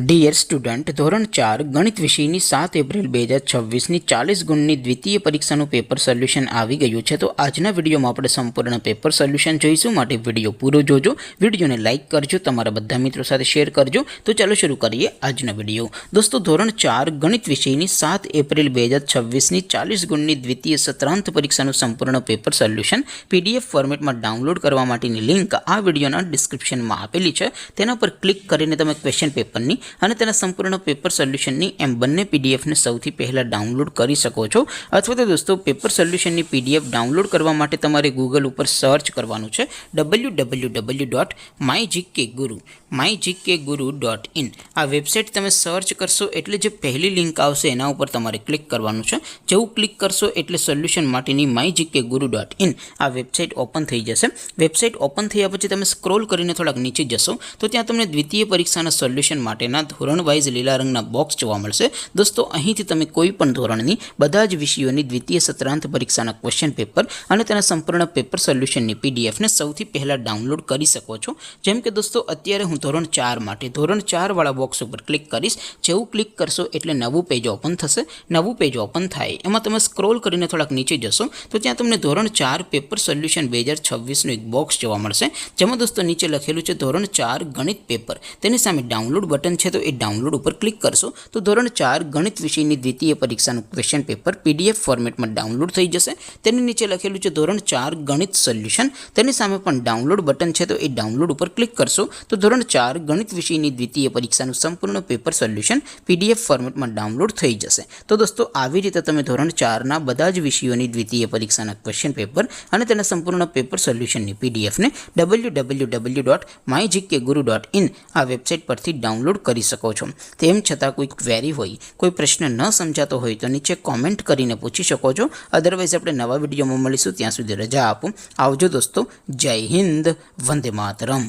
Dear student, ધોરણ 4 ગણિત વિષયની 7 એપ્રિલ 2026ની 40 ગુણની દ્વિતીય પરીક્ષાનું પેપર સોલ્યુશન આવી ગયું છે। તો આજના વિડીયોમાં આપણે સંપૂર્ણ પેપર સોલ્યુશન જોઈશું, માટે વિડીયો પૂરો જોજો, વિડીયોને લાઇક કરજો, તમારા બધા મિત્રો સાથે શેર કરજો। તો ચાલો શરૂ કરીએ આજનો વિડીયો। દોસ્તો, ધોરણ 4 ગણિત વિષયની 7 એપ્રિલ 2026ની 40 ગુણની દ્વિતીય સત્રાંત પરીક્ષાનું સંપૂર્ણ પેપર સોલ્યુશન પીડીએફ ફોર્મેટમાં ડાઉનલોડ કરવા માટેની લિંક આ વિડીયોના ડિસ્ક્રિપ્શનમાં આપેલી છે। તેના પર ક્લિક કરીને તમે ક્વેશ્ચન પેપરની અને તેના સંપૂર્ણ પેપર સોલ્યુશનની એમ બંને પીડીએફને સૌથી પહેલાં ડાઉનલોડ કરી શકો છો। અથવા તો દોસ્તો, પેપર સોલ્યુશનની પીડીએફ ડાઉનલોડ કરવા માટે તમારે ગૂગલ ઉપર સર્ચ કરવાનું છે www.mygkguru.in। આ વેબસાઇટ તમે સર્ચ કરશો એટલે જે પહેલી લિંક આવશે એના ઉપર તમારે ક્લિક કરવાનું છે। જેવું ક્લિક કરશો એટલે સોલ્યુશન માટેની mygkguru.in આ વેબસાઇટ ઓપન થઈ જશે। વેબસાઇટ ઓપન થયા પછી તમે સ્ક્રોલ કરીને થોડાક નીચે જશો તો ત્યાં તમને દ્વિતીય પરીક્ષાના સોલ્યુશન માટેના ધોરણ વાઇઝ લીલા રંગના બોક્સ જોવા મળશે। દોસ્તો, અહીંથી તમે કોઈ પણ ધોરણની બધા જ વિષયોની દ્વિતીય સત્રાંત પરીક્ષાના ક્વેશ્ચન પેપર અને તેના સંપૂર્ણ પેપર સોલ્યુશનની પીડીએફને સૌથી પહેલાં ડાઉનલોડ કરી શકો છો। જેમ કે દોસ્તો, અત્યારે હું ધોરણ 4 માટે ધોરણ 4 વાળા બોક્સ ઉપર ક્લિક કરીશ। જેવું ક્લિક કરશો એટલે નવું પેજ ઓપન થશે। નવું પેજ ઓપન થાય એમાં તમે સ્ક્રોલ કરીને થોડાક નીચે જશો તો ત્યાં તમને ધોરણ 4 પેપર સોલ્યુશન 2026નું એક બોક્સ જોવા મળશે, જેમાં દોસ્તો નીચે લખેલું છે ધોરણ 4 ગણિત પેપર। તેની સામે ડાઉનલોડ બટન છે, તો એ ડાઉનલોડ ઉપર ક્લિક કરશો તો ધોરણ 4 ગણિત વિષયની દ્વિતીય પરીક્ષાનું ક્વેશ્ચન પેપર પીડીએફ ફોર્મેટમાં ડાઉનલોડ થઈ જશે। તેની નીચે લખેલું છે ધોરણ 4 ગણિત સોલ્યુશન, તેની સામે પણ ડાઉનલોડ બટન છે, તો એ ડાઉનલોડ ઉપર ક્લિક કરશો તો ધોરણ 4 ગણિત વિષયની દ્વિતીય પરીક્ષાનું સંપૂર્ણ પેપર સોલ્યુશન પીડીએફ ફોર્મેટમાં ડાઉનલોડ થઈ જશે। તો દોસ્તો, આવી રીતે તમે ધોરણ 4ના બધા જ વિષયોની દ્વિતીય પરીક્ષાના ક્વેશ્ચન પેપર અને તેના સંપૂર્ણ પેપર સોલ્યુશનની પીડીએફને www.mygkguru.in આ વેબસાઇટ પરથી ડાઉનલોડ કરી શકો છો। તેમ છતાં કોઈ ક્વેરી હોય, કોઈ પ્રશ્ન ન સમજાતો હોય તો નીચે કોમેન્ટ કરીને પૂછી શકો છો। અદરવાઇઝ આપણે નવા વિડીયોમાં મળીશું, ત્યાં સુધી રજા આપો। આવજો દોસ્તો, જય હિન્દ, વંદે માતરમ।